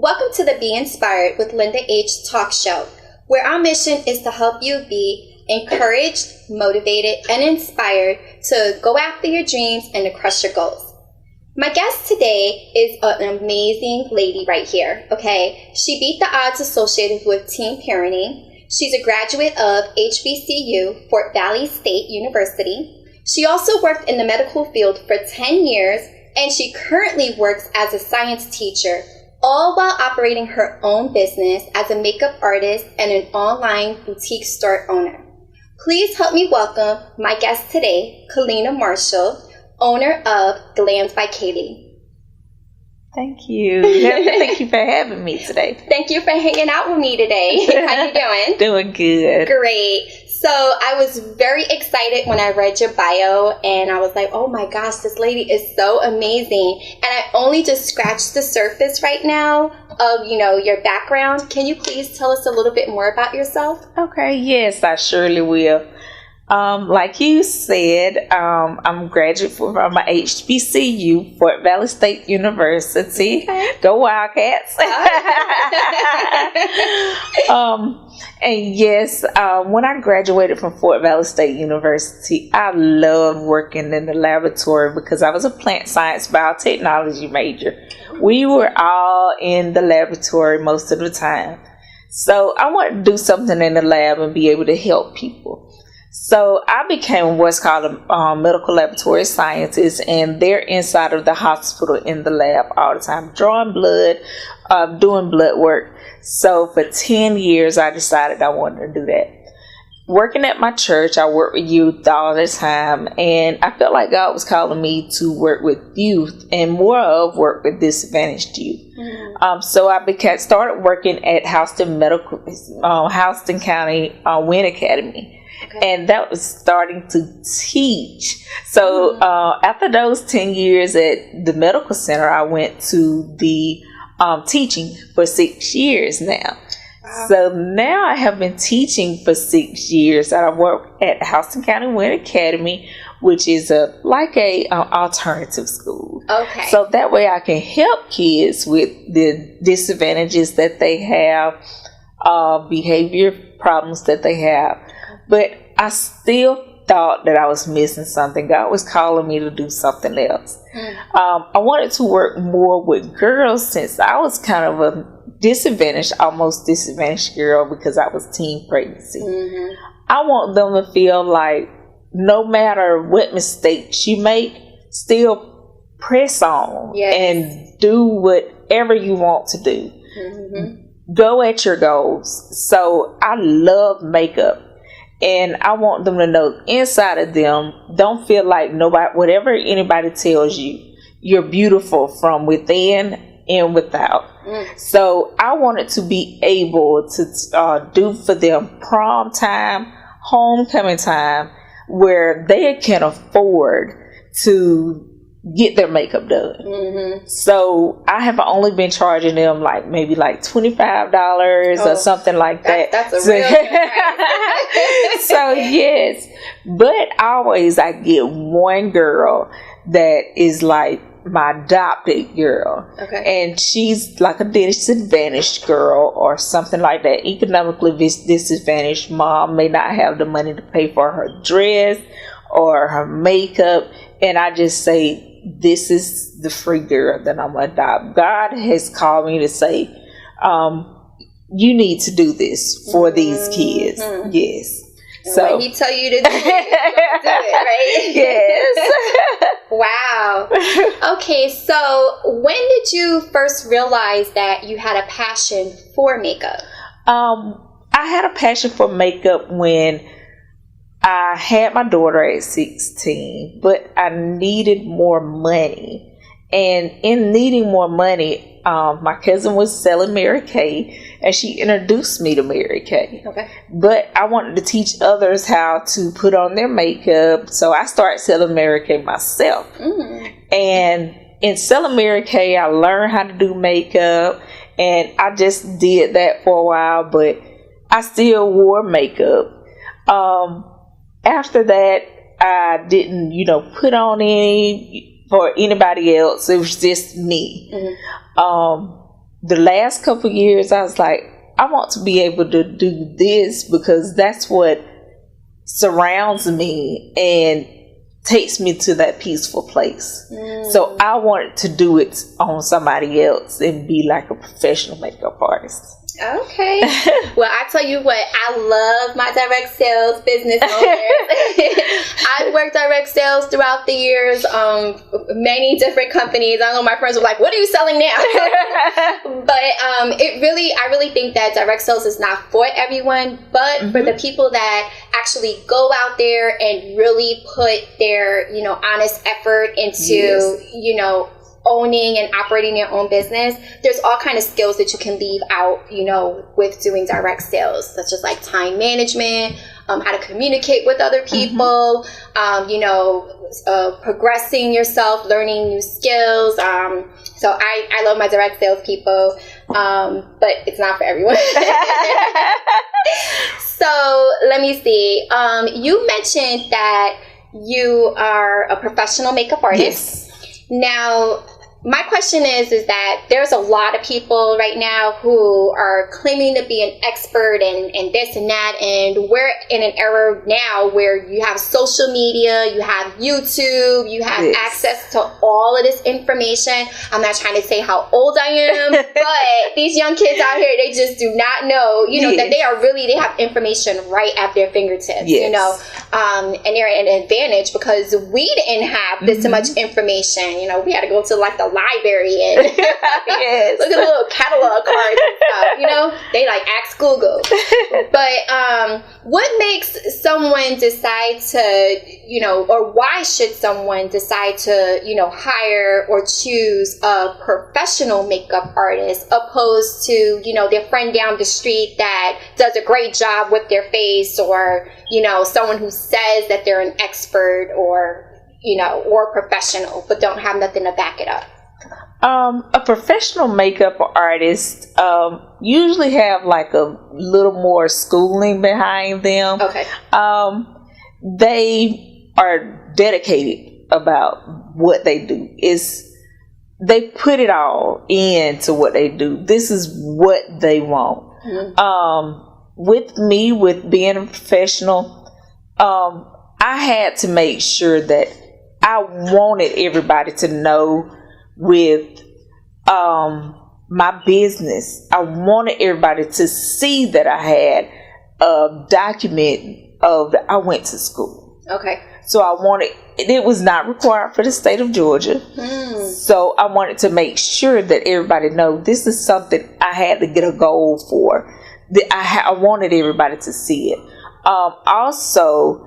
Welcome to the Be Inspired with Linda H. talk show, where our mission is to help you be encouraged, motivated, and inspired to go after your dreams and to crush your goals. My guest today is an amazing lady right here, okay? She beat the odds associated with teen parenting. She's a graduate of HCBU, Fort Valley State University. She also worked in the medical field for 10 years, and she currently works as a science teacher, all while operating her own business as a makeup artist and an online boutique store owner. Please help me welcome my guest today, KaLeena Marshall, owner of Glammed by KaLee. Thank you. Thank you for having me today. Thank you for hanging out with me today. How you doing? Doing good. Great. So I was very excited when I read your bio, and I was like, oh my gosh, this lady is so amazing. And I only just scratched the surface right now of, your background. Can you please tell us a little bit more about yourself? Okay, yes, I surely will. Like you said, I'm a graduate from HCBU, Fort Valley State University. Okay. Go Wildcats. And yes, when I graduated from Fort Valley State University, I loved working in the laboratory because I was a plant science biotechnology major. We were all in the laboratory most of the time. So I wanted to do something in the lab and be able to help people. So I became what's called a medical laboratory scientist, and they're inside of the hospital in the lab all the time, drawing blood, doing blood work. So for 10 years, I decided I wanted to do that. Working at my church, I worked with youth all the time, and I felt like God was calling me to work with youth and more of work with disadvantaged youth. Mm-hmm. So I started working at Houston County Wynn Academy. Okay. And that was starting to teach. So after those 10 years at the medical center, I went to the teaching for 6 years now. Wow. So now I have been teaching for 6 years. I work at Houston County Wynn Academy, which is a alternative school. Okay. So that way I can help kids with the disadvantages that they have, behavior problems that they have. But I still thought that I was missing something. God was calling me to do something else. I wanted to work more with girls since I was kind of a almost disadvantaged girl because I was teen pregnancy. Mm-hmm. I want them to feel like no matter what mistakes you make, still press on and do whatever you want to do. Mm-hmm. Go at your goals. So I love makeup. And I want them to know inside of them, don't feel like whatever anybody tells you, you're beautiful from within and without. Mm. So I wanted to be able to do for them prom time, homecoming time, where they can afford to get their makeup done. Mm-hmm. So I have only been charging them maybe $25 or something like that. That's a real good price. So yes, but always I get one girl that is like my adopted girl. Okay. And she's like a disadvantaged girl or something like that. Economically disadvantaged. Mom may not have the money to pay for her dress or her makeup. And I just say, this is the free girl that I'm going to adopt. God has called me to say, you need to do this for these kids. Mm-hmm. Yes. And so when he tell you to do it, do it, right? Yes. Wow. Okay, so when did you first realize that you had a passion for makeup? I had a passion for makeup when I had my daughter at 16, but I needed more money. And in needing more money, my cousin was selling Mary Kay, and she introduced me to Mary Kay. Okay. But I wanted to teach others how to put on their makeup, so I started selling Mary Kay myself. Mm. And in selling Mary Kay, I learned how to do makeup, and I just did that for a while, but I still wore makeup. After that, I didn't, put on any for anybody else. It was just me. Mm-hmm. the last couple years, I was like, I want to be able to do this because that's what surrounds me and takes me to that peaceful place. So I wanted to do it on somebody else and be like a professional makeup artist. Okay. Well, I tell you what, I love my direct sales business owners. I've worked direct sales throughout the years, many different companies. I know my friends were like, what are you selling now? But I really think that direct sales is not for everyone, but for the people that actually go out there and really put their, honest effort into, owning and operating your own business. There's all kind of skills that you can leave out, with doing direct sales, such as like time management, how to communicate with other people, progressing yourself, learning new skills. So I love my direct sales people, but it's not for everyone. So let me see. You mentioned that you are a professional makeup artist. Yes. Now, my question is that there's a lot of people right now who are claiming to be an expert and this and that, and we're in an era now where you have social media, you have YouTube, you have access to all of this information. I'm not trying to say how old I am, but these young kids out here, they just do not know, that they have information right at their fingertips, and they're at an advantage because we didn't have this much information. We had to go to like the library and look at the little catalog cards and stuff, they like ask Google. But what makes someone decide to, or why should someone decide to, hire or choose a professional makeup artist opposed to, their friend down the street that does a great job with their face, or, someone who says that they're an expert or professional but don't have nothing to back it up? A professional makeup artist usually have like a little more schooling behind them. Okay. They are dedicated about what they do. They put it all into what they do. This is what they want. With me, with being a professional, I had to make sure that I wanted everybody to know with my business. I wanted everybody to see that I had a document of that I went to school. Okay. So it was not required for the state of Georgia. So I wanted to make sure that everybody know this is something I had to get a goal for. I wanted everybody to see it. Also,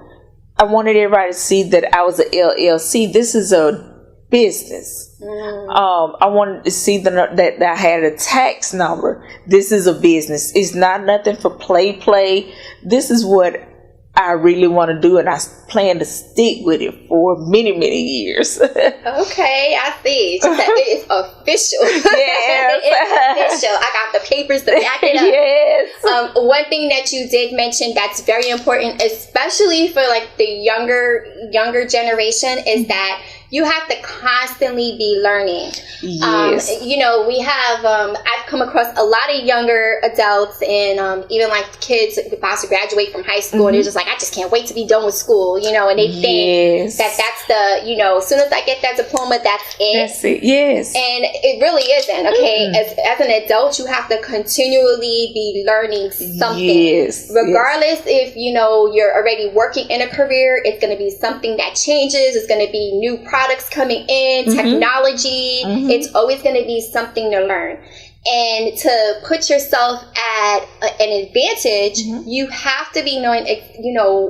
I wanted everybody to see that I was an LLC. This is a business. I wanted to see that I had a tax number. This is a business. It's not nothing for play. This is what I really want to do, and I plan to stick with it for many, many years. Okay, I see. She said it is official. Yes. It is official. I got the papers to back it up. Yes. One thing that you did mention that's very important, especially for like the younger generation, is that you have to constantly be learning. Yes. We have, I've come across a lot of younger adults and even like kids about to graduate from high school, and they're just like, I just can't wait to be done with school, and they think that that's the, as soon as I get that diploma, that's it. That's it, yes. And it really isn't, okay? As an adult, you have to continually be learning something. Yes. Regardless if, you're already working in a career, it's going to be something that changes. It's going to be new products coming in, technology. It's always going to be something to learn. And to put yourself at an advantage, you have to be knowing,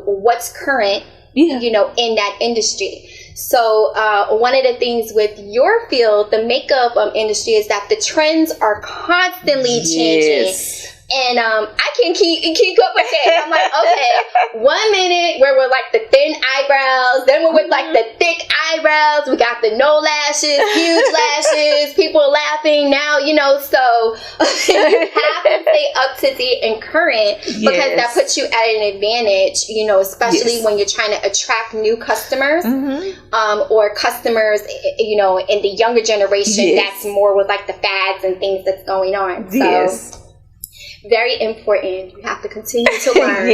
what's current, in that industry. So one of the things with your field, the makeup industry, is that the trends are constantly changing. And I can keep up with it. I'm like, okay, 1 minute where we're like the thin eyebrows, then we're with like the thick eyebrows. eyebrows, we got the no lashes, huge lashes, people laughing now, so you have to stay up to date and current, because that puts you at an advantage, especially when you're trying to attract new customers, or customers, in the younger generation that's more with like the fads and things that's going on. So very important. You have to continue to learn.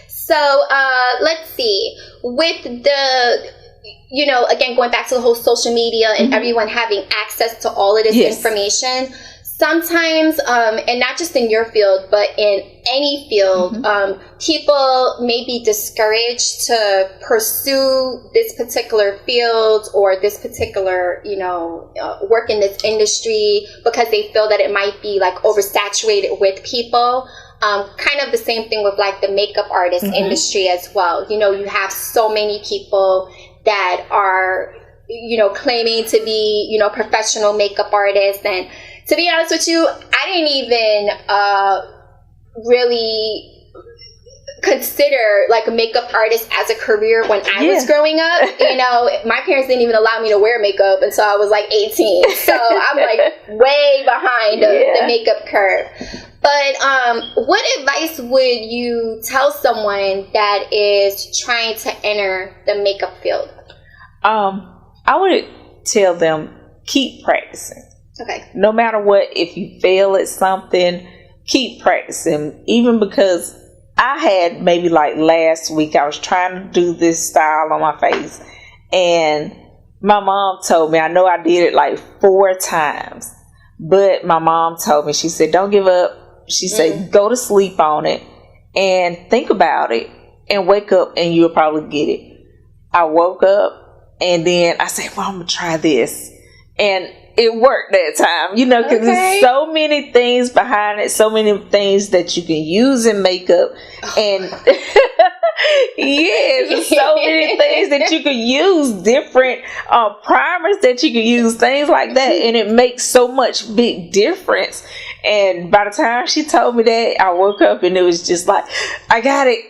So let's see. With the, again, going back to the whole social media and everyone having access to all of this information, sometimes, and not just in your field, but in any field, people may be discouraged to pursue this particular field or this particular, work in this industry, because they feel that it might be like oversaturated with people. Kind of the same thing with like the makeup artist industry as well. You have so many people that are, claiming to be, professional makeup artists. And to be honest with you, I didn't even really consider like a makeup artist as a career when I was growing up. My parents didn't even allow me to wear makeup until I was like 18. So I'm like way behind the makeup curve. But what advice would you tell someone that is trying to enter the makeup field? I would tell them, keep practicing. Okay. No matter what, if you fail at something, keep practicing. Even because I had maybe like last week, I was trying to do this style on my face, and my mom told me, I know I did it like 4 times, but my mom told me, she said, don't give up. She said, go to sleep on it and think about it and wake up and you'll probably get it. I woke up and then I said, well, I'm going to try this. And it worked that time, because there's so many things behind it, so many things that you can use in makeup. And so many things that you can use, different primers that you can use, things like that. And it makes so much big difference. And by the time she told me that, I woke up and it was just like, I got it.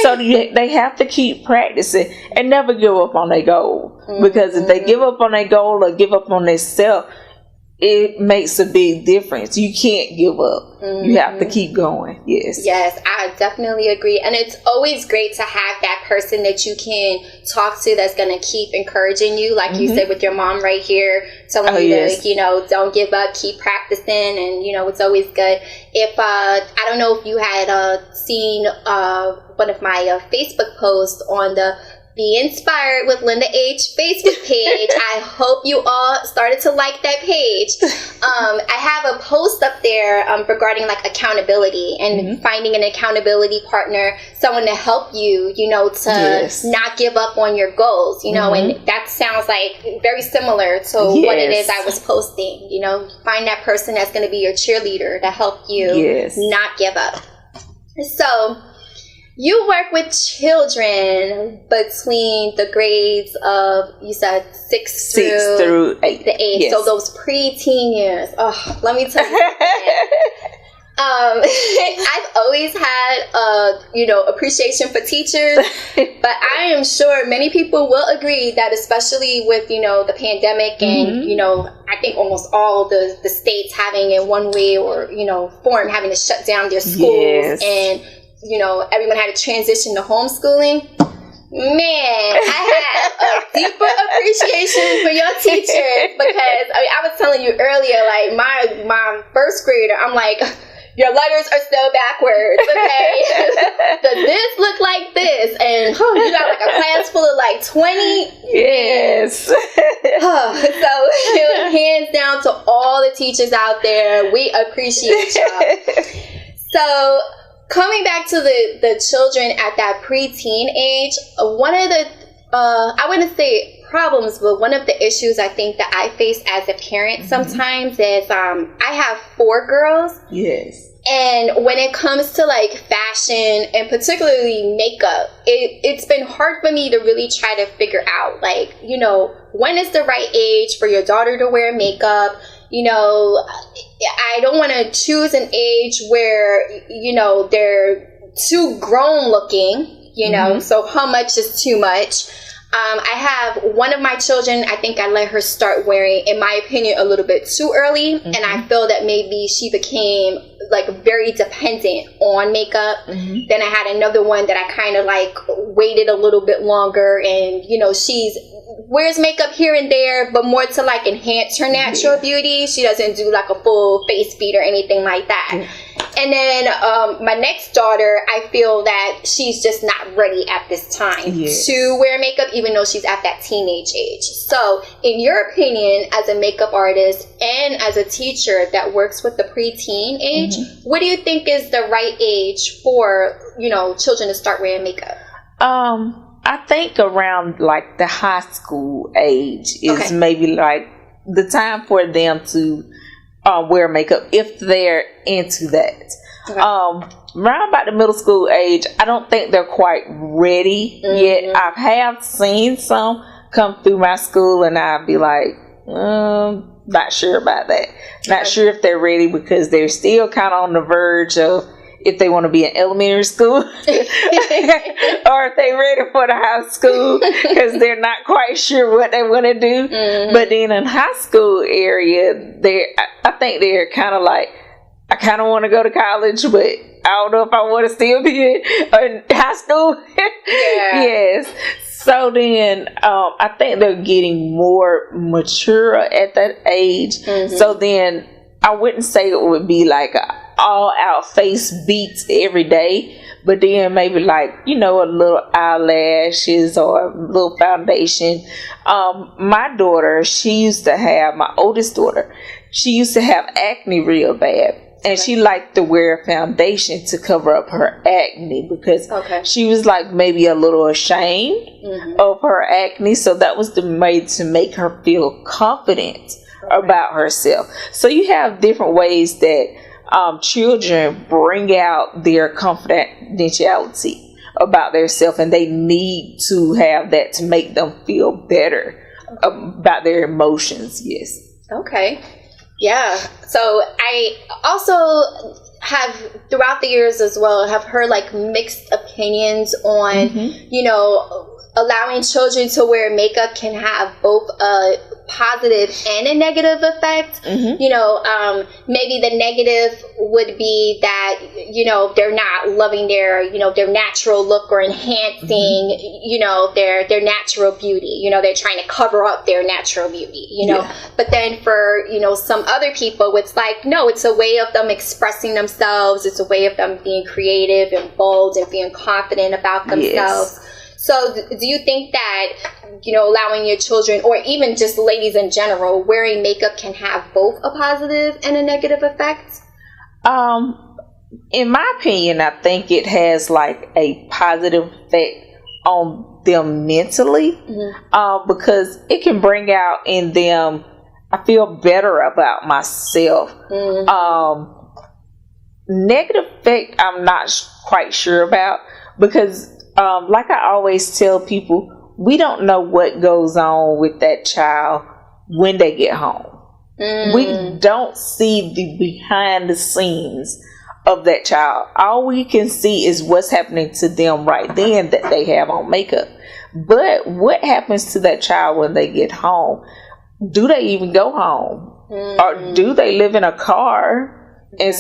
So they have to keep practicing and never give up on their goal. Because if they give up on their goal or give up on their self, it makes a big difference. You can't give up. You have to keep going. Yes, I definitely agree. And it's always great to have that person that you can talk to that's going to keep encouraging you, like you said with your mom right here, telling you to, don't give up, keep practicing. And it's always good. If I don't know if you had seen one of my Facebook posts on the Be Inspired with Linda H Facebook page. I hope you all started to like that page. I have a post up there regarding like accountability and finding an accountability partner, someone to help you, to not give up on your goals, and that sounds like very similar to what it is I was posting. Find that person that's going to be your cheerleader to help you not give up. So, you work with children between the grades of, you said, 6 through 8. The age. Yes. So those pre-teen years. Oh, let me tell you. I've always had, appreciation for teachers, but I am sure many people will agree that, especially with, the pandemic and, I think almost all the states having in one way or, form having to shut down their schools and everyone had to transition to homeschooling. Man, I have a deeper appreciation for your teachers, because I was telling you earlier, like my first grader, I'm like, your letters are still backwards, okay? Does this look like this? And you got like a class full of like 20. Yes. So hands down to all the teachers out there, we appreciate y'all. So, coming back to the children at that preteen age, one of the, I wouldn't say problems, but one of the issues I think that I face as a parent sometimes is I have 4 girls. Yes. And when it comes to like fashion and particularly makeup, it's been hard for me to really try to figure out like, when is the right age for your daughter to wear makeup? I don't want to choose an age where, they're too grown looking, so how much is too much? I have one of my children, I think I let her start wearing, in my opinion, a little bit too early. And I feel that maybe she became like very dependent on makeup. Then I had another one that I kind of like waited a little bit longer, and you know, she's wears makeup here and there, but more to like enhance her natural beauty. She doesn't do like a full face beat or anything like that. And then my next daughter, I feel that she's just not ready at this time to wear makeup, even though she's at that teenage age. So in your opinion, as a makeup artist and as a teacher that works with the preteen age, what do you think is the right age for, you know, children to start wearing makeup? I think around like the high school age is maybe like the time for them to wear makeup if they're into that. Around about the middle school age, I don't think they're quite ready yet. I have seen some come through my school, and I'd be like, not sure about that. Not sure if they're ready, because they're still kind of on the verge of if they want to be in elementary school or if they're ready for the high school, because they're not quite sure what they want to do. But then in high school area, I think they're kind of like, I kind of want to go to college, but I don't know if I want to still be in high school. Yes. So then I think they're getting more mature at that age. So then I wouldn't say it would be like all out face beats every day, but then maybe like, you know, a little eyelashes or a little foundation. My daughter, my oldest daughter, she used to have acne real bad. And she liked to wear foundation to cover up her acne, because she was like maybe a little ashamed of her acne. So that was the way to make her feel confident about herself. So you have different ways that children bring out their confidentiality about themselves, and they need to have that to make them feel better about their emotions. Yes. Okay. Yeah. So I also have throughout the years as well have heard like mixed opinions on, you know, allowing children to wear makeup can have both a positive and a negative effect. You know, maybe the negative would be that, you know, they're not loving their, you know, their natural look or enhancing, you know, their natural beauty. You know, they're trying to cover up their natural beauty, you know. But then for, you know, some other people, it's like, no, it's a way of them expressing themselves. It's a way of them being creative and bold and being confident about themselves. So do you think that, you know, allowing your children, or even just ladies in general, wearing makeup can have both a positive and a negative effect? In my opinion, I think it has like a positive effect on them mentally, because it can bring out in them, I feel better about myself. Negative effect, I'm not quite sure about, because like I always tell people, we don't know what goes on with that child when they get home. We don't see the behind the scenes of that child. All we can see is what's happening to them right then that they have on makeup. But what happens to that child when they get home? Do they even go home? Or do they live in a car and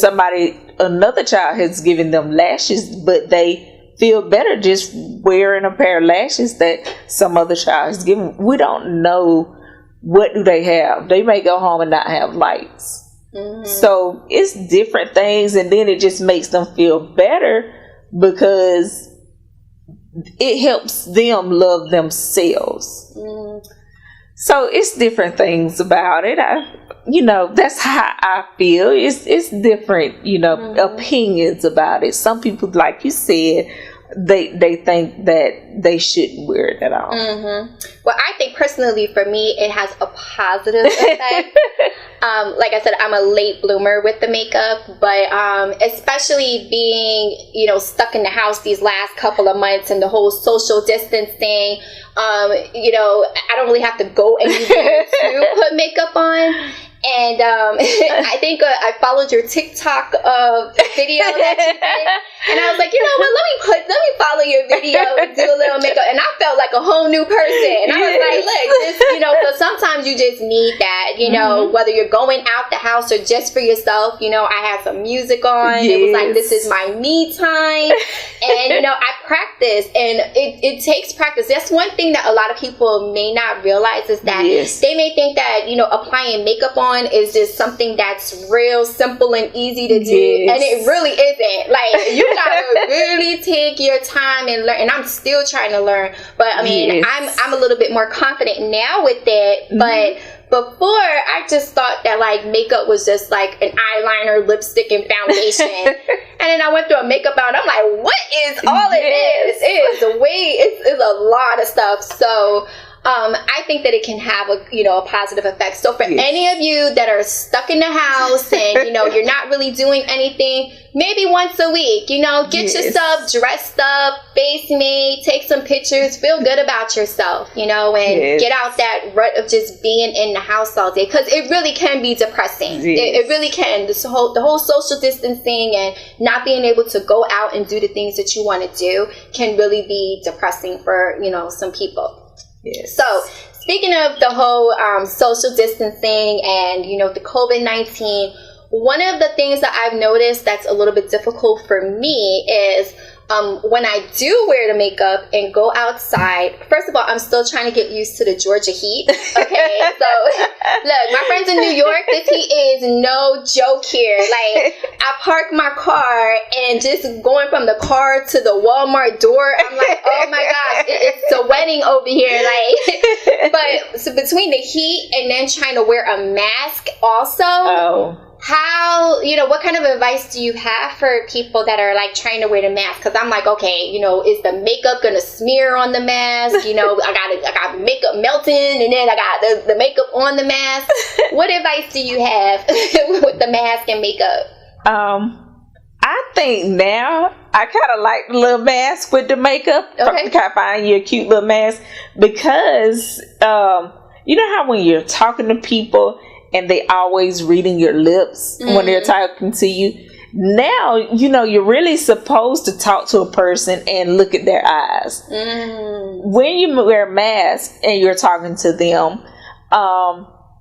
another child has given them lashes, but they feel better just wearing a pair of lashes that some other child has given? We don't know what do they have. They may go home and not have lights. So it's different things, and then it just makes them feel better because it helps them love themselves. So it's different things about it. You know, that's how I feel. It's different, you know, opinions about it. Some people, like you said, they think that they shouldn't wear it at all. Well, I think personally for me, it has a positive effect. Like I said, I'm a late bloomer with the makeup, but especially being, you know, stuck in the house these last couple of months and the whole social distancing, you know, I don't really have to go anywhere to put makeup on. And I think I followed your TikTok video that you did, and I was like, you know what? Let me follow your video and do a little makeup. And I felt like a whole new person. And I was like, look, this, so sometimes you just need that, whether you're going out the house or just for yourself. I had some music on. It was like, this is my me time. And, I practice, and it takes practice. That's one thing that a lot of people may not realize is that they may think that, applying makeup on is just something that's real simple and easy to do. And it really isn't. Like, you gotta really take your time and learn. And I'm still trying to learn. But I mean, I'm a little bit more confident now with it. But before, I just thought that like makeup was just like an eyeliner, lipstick, and foundation. And then I went through a makeup out and I'm like, what is all it is? It's a lot of stuff. So I think that it can have a positive effect. So for any of you that are stuck in the house and you're not really doing anything, maybe once a week, get yourself dressed up, face made, take some pictures, feel good about yourself, and get out that rut of just being in the house all day, because it really can be depressing. It really can. The whole social distancing and not being able to go out and do the things that you want to do can really be depressing for some people. So, speaking of the whole social distancing and, the COVID-19, one of the things that I've noticed that's a little bit difficult for me is when I do wear the makeup and go outside. First of all, I'm still trying to get used to the Georgia heat. Okay, so look, my friends in New York, this heat is no joke here. Like, I park my car and just going from the car to the Walmart door, I'm like, oh my gosh, it's a wedding over here. Like, but so between the heat and then trying to wear a mask also. How, what kind of advice do you have for people that are like trying to wear the mask? Because I'm like, okay, is the makeup gonna smear on the mask? I got makeup melting, and then I got the makeup on the mask. What advice do you have with the mask and makeup? I think now I kind of like the little mask with the makeup. Okay. Kind of find you a cute little mask, because you know how when you're talking to people and they always reading your lips when they're talking to you. Now, you're really supposed to talk to a person and look at their eyes. When you wear a mask and you're talking to them,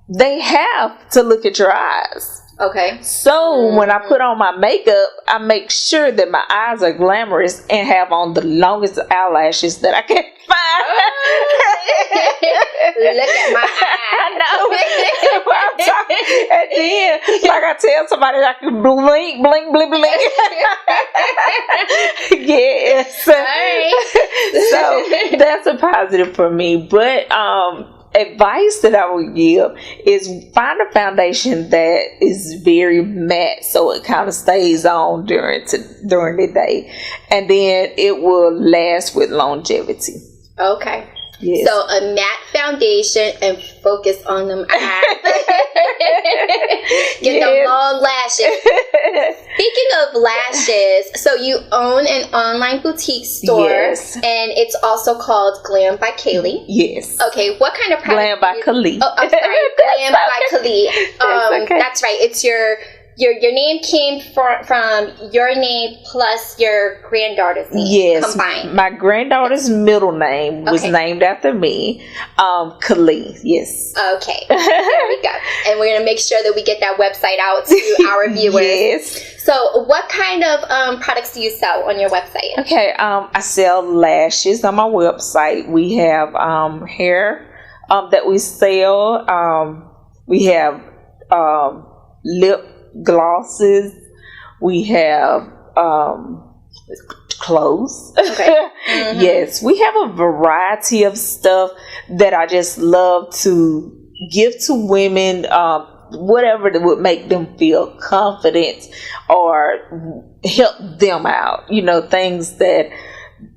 they have to look at your eyes. Okay. So when I put on my makeup, I make sure that my eyes are glamorous and have on the longest eyelashes that I can find. Look at my eyes. I know. And then, like I tell somebody, I can blink, blink, blink, blink. Yes. All right. So that's a positive for me. But advice that I would give is find a foundation that is very matte, so it kind of stays on during the day, and then it will last with longevity. Okay. Yes. So a matte foundation and focus on them eyes. Get them long lashes. Speaking of lashes, so you own an online boutique store. Yes. And it's also called Glammed by KaLee. Yes. Okay, what kind of product? Glammed by KaLee. Oh, I'm sorry. Glammed by KaLee. That's right. It's your name came from your name plus your granddaughter's name combined. My granddaughter's middle name was named after me, KaLee. Yes. Okay. There we go. And we're gonna make sure that we get that website out to our viewers. Yes. So, what kind of products do you sell on your website? Okay. I sell lashes on my website. We have hair that we sell. We have lip glosses. We have clothes. Okay. Yes, we have a variety of stuff that I just love to give to women, whatever that would make them feel confident or help them out, things that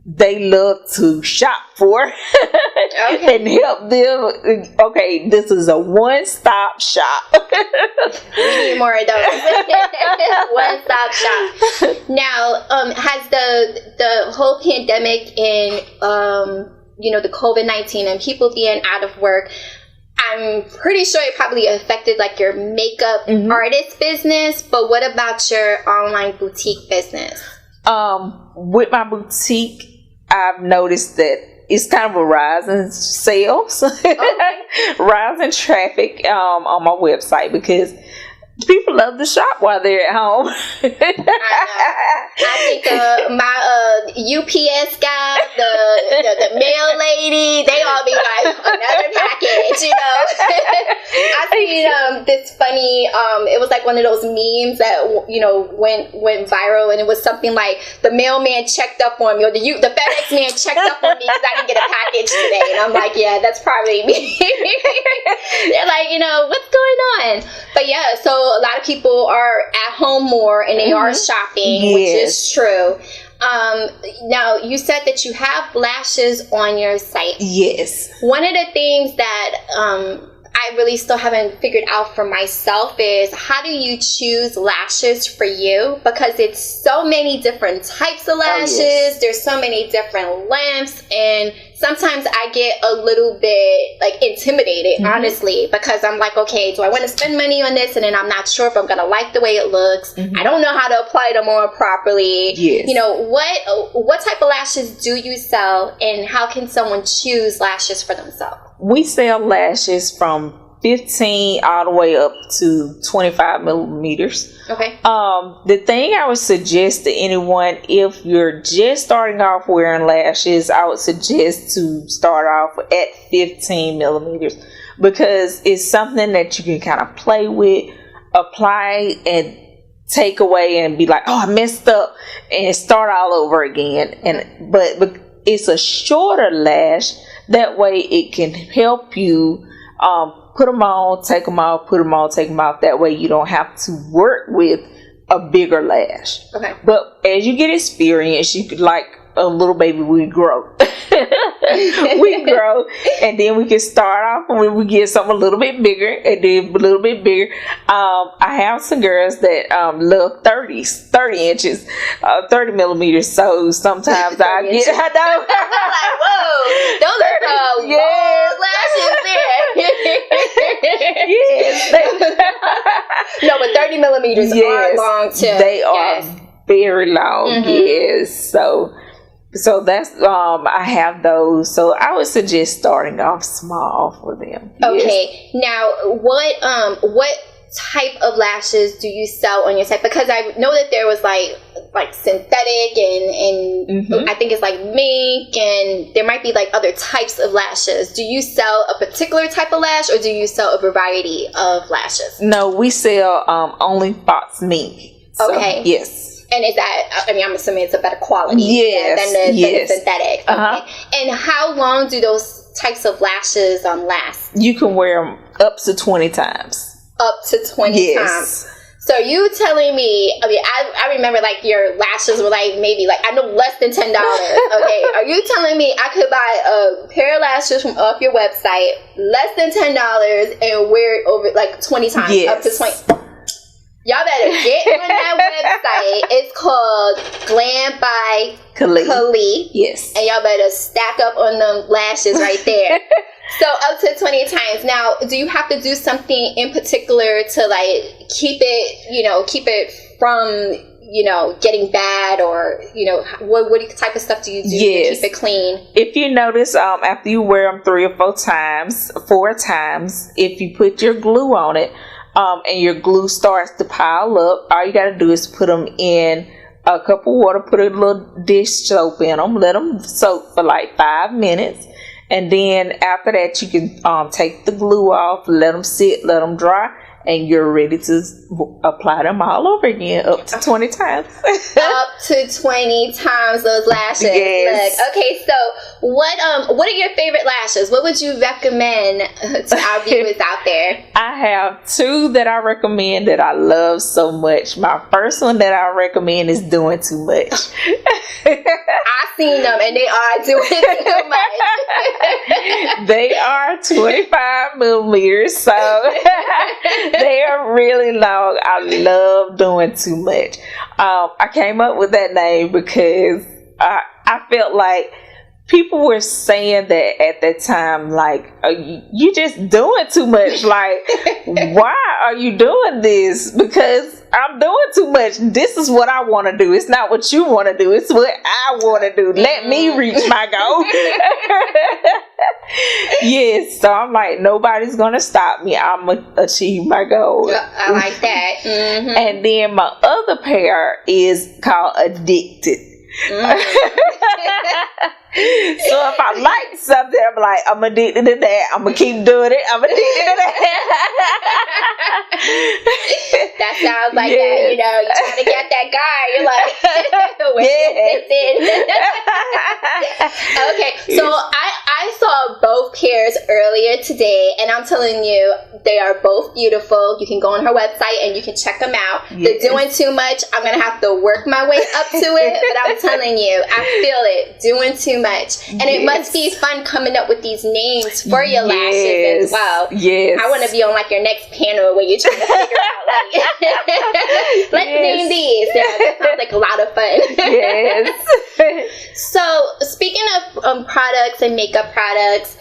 they love to shop for and help them. Okay, this is a one-stop shop. We need more of those. One-stop shop. Now, has the whole pandemic and the COVID-19 and people being out of work, I'm pretty sure it probably affected like your makeup artist business, but what about your online boutique business? With my boutique, I've noticed that it's kind of a rise in sales, rise in traffic on my website because people love to shop while they're at home. I think my UPS guy, the mail lady, they all be like, another package, you know. I seen this funny, it was like one of those memes that, you know, went viral, and it was something like, the mailman checked up on me, or the FedEx man checked up on me because I didn't get a package today. And I'm like, yeah, that's probably me. They're like, you know, what's going on? But yeah, so a lot of people are at home more and they are shopping, which is true. Now, you said that you have lashes on your site. Yes. One of the things that I really still haven't figured out for myself is, how do you choose lashes for you? Because it's so many different types of lashes. There's so many different lengths, and sometimes I get a little bit like intimidated, honestly, because I'm like, okay, do I want to spend money on this? And then I'm not sure if I'm going to like the way it looks. I don't know how to apply them on properly. You know, what type of lashes do you sell, and how can someone choose lashes for themselves? We sell lashes from 15 all the way up to 25 millimeters. Okay. The thing I would suggest to anyone, if you're just starting off wearing lashes, I would suggest to start off at 15 millimeters, because it's something that you can kind of play with, apply, and take away and be like, oh, I messed up, and start all over again. And but it's a shorter lash. That way it can help you put them on, take them off, put them on, take them off. That way you don't have to work with a bigger lash. Okay. But as you get experience, you could, like a little baby, we grow. We grow, and then we can start off when we get something a little bit bigger, and then a little bit bigger. I have some girls that love 30 inches, 30 millimeters. So sometimes I get, I know, like, whoa, those are long lashes there. Yes. No, but 30 millimeters are long too. They are very long. Yes. So that's I have those. So I would suggest starting off small for them. Okay. Now, what type of lashes do you sell on your site? Because I know that there was like synthetic and I think it's like mink, and there might be like other types of lashes. Do you sell a particular type of lash, or do you sell a variety of lashes? No, we sell only fox mink. So, okay. Yes. And is that, I mean, I'm assuming it's a better quality than the synthetic. Okay. And how long do those types of lashes last? You can wear them up to 20 times. Up to 20 times. So you telling me, I mean, I remember like your lashes were like maybe like, I know, less than $10. Okay. Are you telling me I could buy a pair of lashes from off your website, less than $10, and wear it over like 20 times? Yes. Up to 20. Y'all better get on that website. It's called Glammed by KaLee. Yes. And y'all better stack up on them lashes right there. So up to 20 times. Now, do you have to do something in particular to like keep it from, getting bad, or, what type of stuff do you do to keep it clean? If you notice, after you wear them 3 or 4 times, if you put your glue on it, and your glue starts to pile up, all you got to do is put them in a cup of water, put a little dish soap in them, let them soak for like 5 minutes, and then after that you can take the glue off, let them sit, let them dry, and you're ready to apply them all over again, up to 20 times. Up to 20 times those lashes. Yes. Look, okay, so what are your favorite lashes? What would you recommend to our viewers out there? I have 2 that I recommend that I love so much. My first one that I recommend is Doing Too Much. I've seen them, and they are doing too much. They are 25 millimeters, so they are really long. I love Doing Too Much. I came up with that name because I felt like people were saying that at that time, like, you just doing too much. Like, why are you doing this? Because I'm doing too much. This is what I want to do. It's not what you want to do. It's what I want to do. Let me reach my goal. Yes, so I'm like, nobody's going to stop me. I'm going to achieve my goal. I like that. Mm-hmm. And then my other pair is called Addicted. So if I like something, I'm like, I'm addicted to that. I'm gonna keep doing it. I'm addicted to that. That sounds like that. You know, you're trying to get that guy. You're like, where's Okay, so I saw both pairs earlier today, and I'm telling you, they are both beautiful. You can go on her website and you can check them out. Yes. They're doing too much. I'm gonna have to work my way up to it, but I'm telling you, I feel it. Doing too much. And it must be fun coming up with these names for your lashes as well. Yes. I want to be on like your next panel where you're trying to figure out like, let's name these. Yeah, that sounds like a lot of fun. Yes. So speaking of products and makeup products,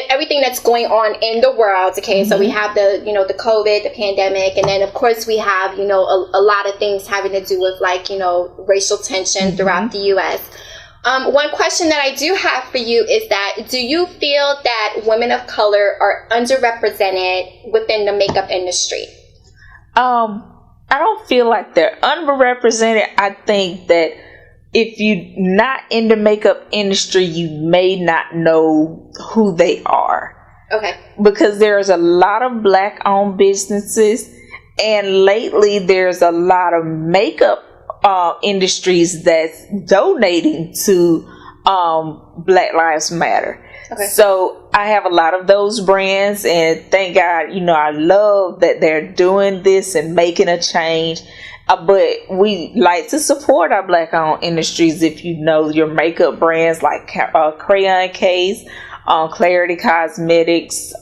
everything that's going on in the world, okay, so we have the COVID, the pandemic, and then of course we have a lot of things having to do with like racial tension throughout the U.S. One question that I do have for you is that, do you feel that women of color are underrepresented within the makeup industry? I don't feel like they're underrepresented. I think that if you're not in the makeup industry, you may not know who they are. Okay. Because there's a lot of Black-owned businesses, and lately there's a lot of makeup industries that's donating to Black Lives Matter. Okay. So I have a lot of those brands, and thank God, I love that they're doing this and making a change. But we like to support our Black-owned industries. If you know your makeup brands like Crayon Case, Clarity Cosmetics,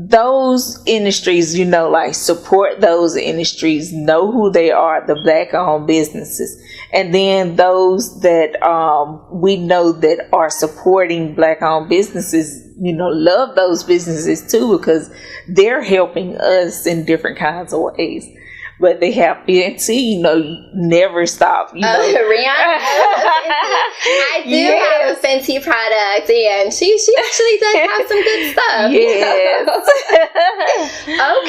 those industries, like support those industries, know who they are, the Black-owned businesses. And then those that we know that are supporting Black-owned businesses, love those businesses too, because they're helping us in different kinds of ways. But they have Fenty, never stop. Rihanna. I do have a Fenty product, and she actually does have some good stuff. Yes.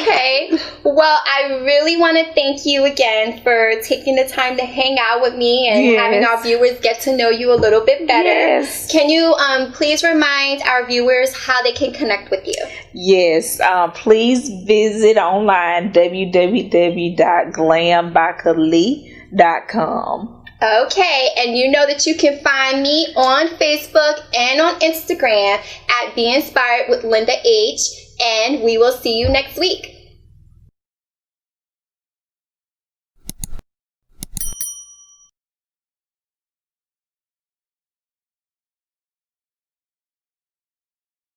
Okay. Well, I really want to thank you again for taking the time to hang out with me and having our viewers get to know you a little bit better. Yes. Can you please remind our viewers how they can connect with you? Yes. Please visit online www.glambykalee.com. Okay, and you know that you can find me on Facebook and on Instagram at Be Inspired with Linda H, and we will see you next week.